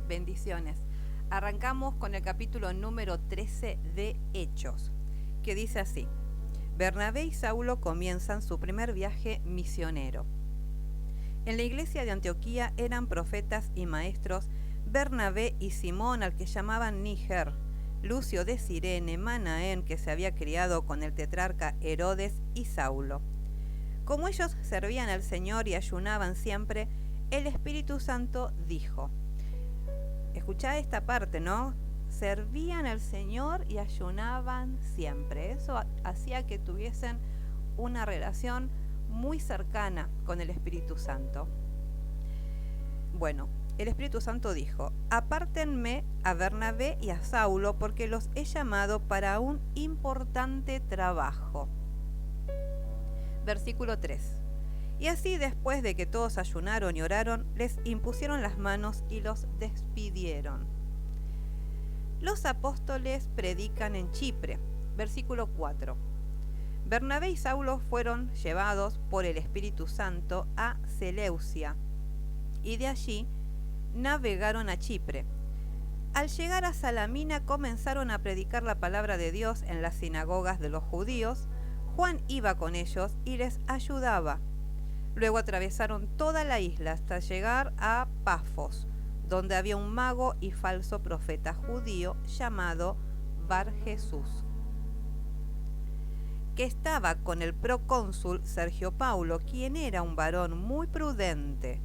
Bendiciones. Arrancamos con el capítulo número 13 de Hechos, que dice así: Bernabé y Saulo comienzan su primer viaje misionero. En la iglesia de Antioquía eran profetas y maestros Bernabé y Simón, al que llamaban Níger, Lucio de Cirene, Manaén, que se había criado con el tetrarca Herodes, y Saulo. Como ellos servían al Señor y ayunaban siempre, el Espíritu Santo dijo: escuchá esta parte, ¿no? Servían al Señor y ayunaban siempre. Eso hacía que tuviesen una relación muy cercana con el Espíritu Santo. Bueno, el Espíritu Santo dijo: apártenme a Bernabé y a Saulo, porque los he llamado para un importante trabajo. Versículo 3. Y así, después de que todos ayunaron y oraron, les impusieron las manos y los despidieron. Los apóstoles predican en Chipre. Versículo 4. Bernabé y Saulo fueron llevados por el Espíritu Santo a Seleucia, y de allí navegaron a Chipre. Al llegar a Salamina comenzaron a predicar la palabra de Dios en las sinagogas de los judíos. Juan iba con ellos y les ayudaba. Luego atravesaron toda la isla hasta llegar a Pafos, donde había un mago y falso profeta judío llamado Bar Jesús, que estaba con el procónsul Sergio Paulo, quien era un varón muy prudente.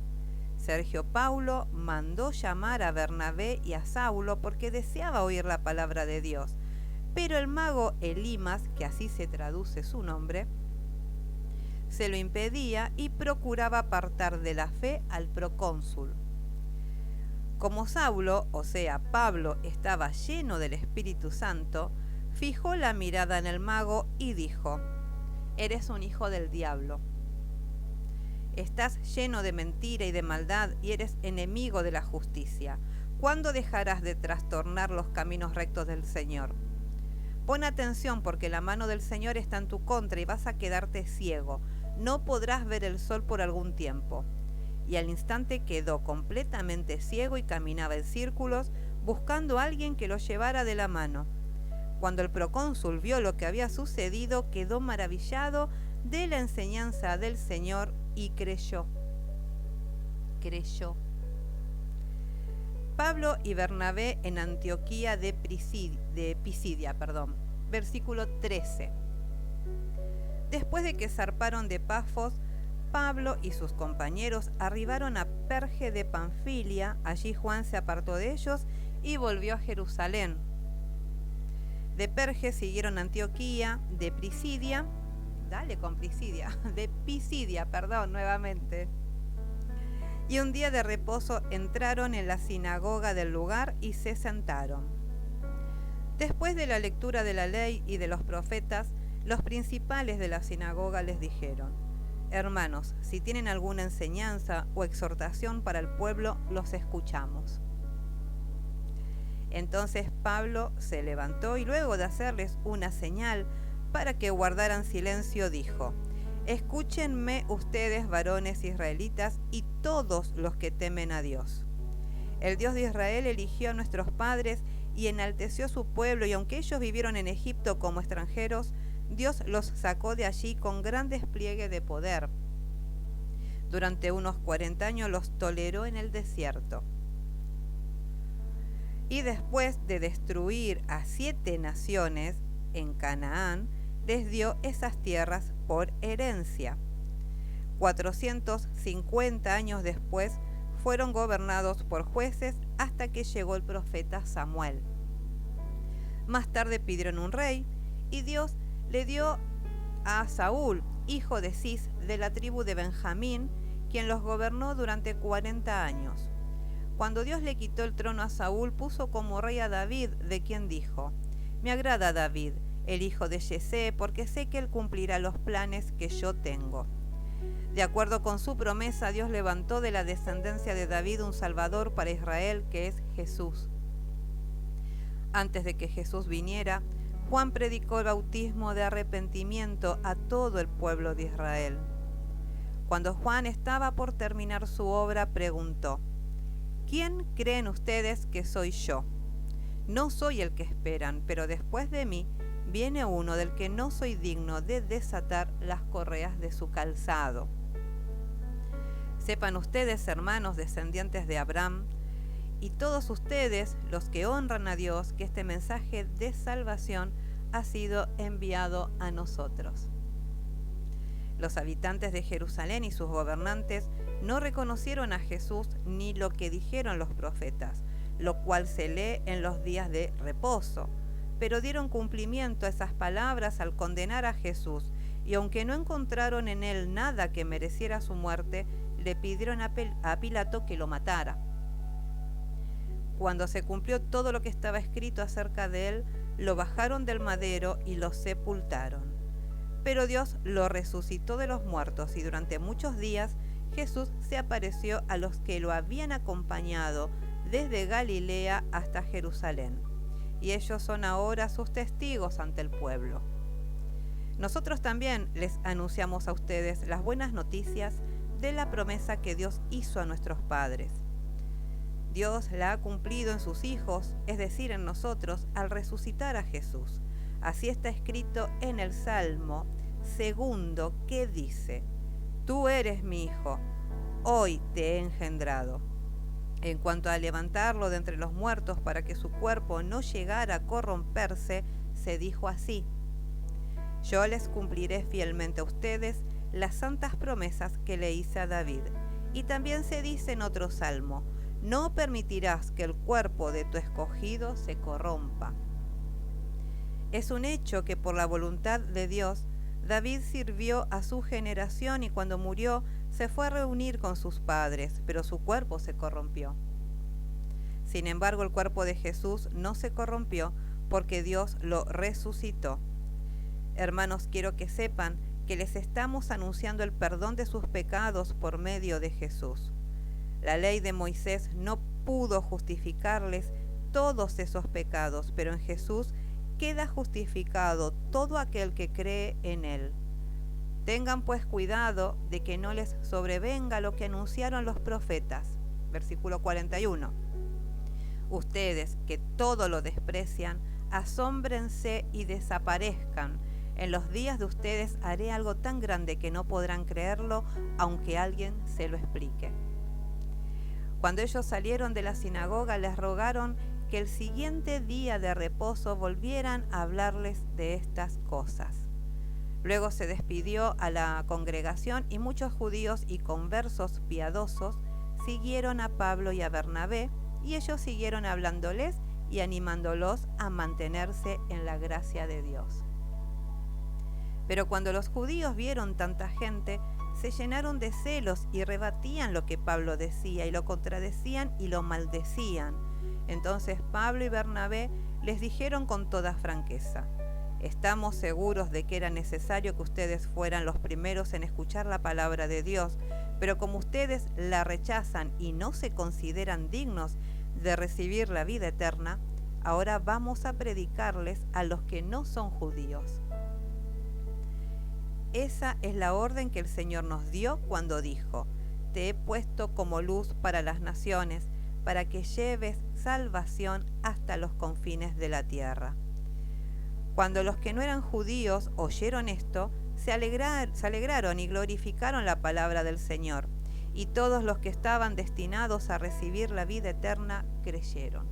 Sergio Paulo mandó llamar a Bernabé y a Saulo porque deseaba oír la palabra de Dios, pero el mago Elimas, que así se traduce su nombre, se lo impedía y procuraba apartar de la fe al procónsul. Como Saulo, o sea Pablo, estaba lleno del Espíritu Santo, fijó la mirada en el mago y dijo: eres un hijo del diablo. Estás lleno de mentira y de maldad y eres enemigo de la justicia. ¿Cuándo dejarás de trastornar los caminos rectos del Señor? Pon atención, porque la mano del Señor está en tu contra y vas a quedarte ciego. No podrás ver el sol por algún tiempo. Y al instante quedó completamente ciego y caminaba en círculos buscando a alguien que lo llevara de la mano. Cuando el procónsul vio lo que había sucedido, quedó maravillado de la enseñanza del Señor y creyó. Pablo y Bernabé en Antioquía de Pisidia. Versículo 13. Después de que zarparon de Pafos, Pablo y sus compañeros arribaron a Perge de Panfilia. Allí Juan se apartó de ellos y volvió a Jerusalén. De Perge siguieron a Antioquía de Pisidia. Nuevamente. Y un día de reposo entraron en la sinagoga del lugar y se sentaron. Después de la lectura de la ley y de los profetas, los principales de la sinagoga les dijeron: hermanos, si tienen alguna enseñanza o exhortación para el pueblo, los escuchamos. Entonces Pablo se levantó y, luego de hacerles una señal para que guardaran silencio, dijo: escúchenme ustedes, varones israelitas, y todos los que temen a Dios. El Dios de Israel eligió a nuestros padres y enalteció su pueblo, y aunque ellos vivieron en Egipto como extranjeros, Dios los sacó de allí con gran despliegue de poder. Durante unos 40 años los toleró en el desierto. Y después de destruir a 7 naciones en Canaán, les dio esas tierras por herencia. 450 años después fueron gobernados por jueces hasta que llegó el profeta Samuel. Más tarde pidieron un rey y Dios le dio a Saúl, hijo de Cis, de la tribu de Benjamín, quien los gobernó durante 40 años. Cuando Dios le quitó el trono a Saúl, puso como rey a David, de quien dijo: me agrada David, el hijo de Yesé, porque sé que él cumplirá los planes que yo tengo. De acuerdo con su promesa, Dios levantó de la descendencia de David un Salvador para Israel, que es Jesús. Antes de que Jesús viniera, Juan predicó el bautismo de arrepentimiento a todo el pueblo de Israel. Cuando Juan estaba por terminar su obra, preguntó: ¿quién creen ustedes que soy yo? No soy el que esperan, pero después de mí viene uno del que no soy digno de desatar las correas de su calzado. Sepan ustedes, hermanos descendientes de Abraham, y todos ustedes, los que honran a Dios, que este mensaje de salvación ha sido enviado a nosotros. Los habitantes de Jerusalén y sus gobernantes no reconocieron a Jesús ni lo que dijeron los profetas, lo cual se lee en los días de reposo, pero dieron cumplimiento a esas palabras al condenar a Jesús, y aunque no encontraron en él nada que mereciera su muerte, le pidieron a Pilato que lo matara. Cuando se cumplió todo lo que estaba escrito acerca de él, lo bajaron del madero y lo sepultaron. Pero Dios lo resucitó de los muertos, y durante muchos días Jesús se apareció a los que lo habían acompañado desde Galilea hasta Jerusalén, y ellos son ahora sus testigos ante el pueblo. Nosotros también les anunciamos a ustedes las buenas noticias de la promesa que Dios hizo a nuestros padres. Dios la ha cumplido en sus hijos, es decir, en nosotros, al resucitar a Jesús. Así está escrito en el Salmo 2, que dice: Tú eres mi hijo, hoy te he engendrado. En cuanto a levantarlo de entre los muertos para que su cuerpo no llegara a corromperse, se dijo así: Yo les cumpliré fielmente a ustedes las santas promesas que le hice a David. Y también se dice en otro salmo: No permitirás que el cuerpo de tu escogido se corrompa. Es un hecho que por la voluntad de Dios, David sirvió a su generación y cuando murió se fue a reunir con sus padres, pero su cuerpo se corrompió. Sin embargo, el cuerpo de Jesús no se corrompió porque Dios lo resucitó. Hermanos, quiero que sepan que les estamos anunciando el perdón de sus pecados por medio de Jesús. La ley de Moisés no pudo justificarles todos esos pecados, pero en Jesús queda justificado todo aquel que cree en él. Tengan pues cuidado de que no les sobrevenga lo que anunciaron los profetas. Versículo 41. Ustedes que todo lo desprecian, asómbrense y desaparezcan. En los días de ustedes haré algo tan grande que no podrán creerlo, aunque alguien se lo explique. Cuando ellos salieron de la sinagoga, les rogaron que el siguiente día de reposo volvieran a hablarles de estas cosas. Luego se despidió a la congregación y muchos judíos y conversos piadosos siguieron a Pablo y a Bernabé, y ellos siguieron hablándoles y animándolos a mantenerse en la gracia de Dios. Pero cuando los judíos vieron tanta gente, se llenaron de celos y rebatían lo que Pablo decía y lo contradecían y lo maldecían. Entonces Pablo y Bernabé les dijeron con toda franqueza: Estamos seguros de que era necesario que ustedes fueran los primeros en escuchar la palabra de Dios, pero como ustedes la rechazan y no se consideran dignos de recibir la vida eterna, ahora vamos a predicarles a los que no son judíos. Esa es la orden que el Señor nos dio cuando dijo: Te he puesto como luz para las naciones, para que lleves salvación hasta los confines de la tierra. Cuando los que no eran judíos oyeron esto, se alegraron y glorificaron la palabra del Señor, y todos los que estaban destinados a recibir la vida eterna creyeron.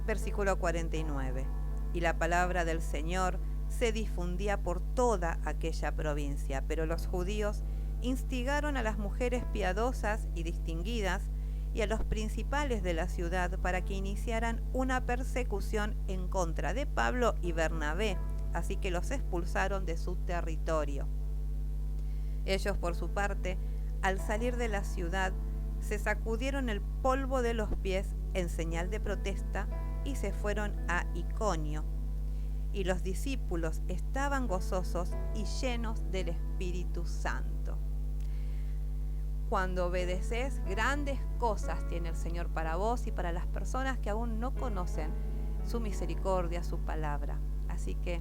Versículo 49. Y la palabra del Señor se difundía por toda aquella provincia, pero los judíos instigaron a las mujeres piadosas y distinguidas y a los principales de la ciudad para que iniciaran una persecución en contra de Pablo y Bernabé, así que los expulsaron de su territorio. Ellos, por su parte, al salir de la ciudad, se sacudieron el polvo de los pies en señal de protesta y se fueron a Iconio. Y los discípulos estaban gozosos y llenos del Espíritu Santo. Cuando obedeces, grandes cosas tiene el Señor para vos y para las personas que aún no conocen su misericordia, su palabra. Así que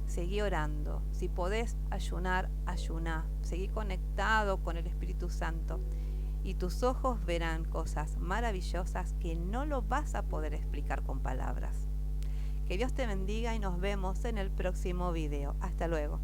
seguí orando. Si podés ayunar, ayuná. Seguí conectado con el Espíritu Santo y tus ojos verán cosas maravillosas que no lo vas a poder explicar con palabras. Que Dios te bendiga y nos vemos en el próximo video. Hasta luego.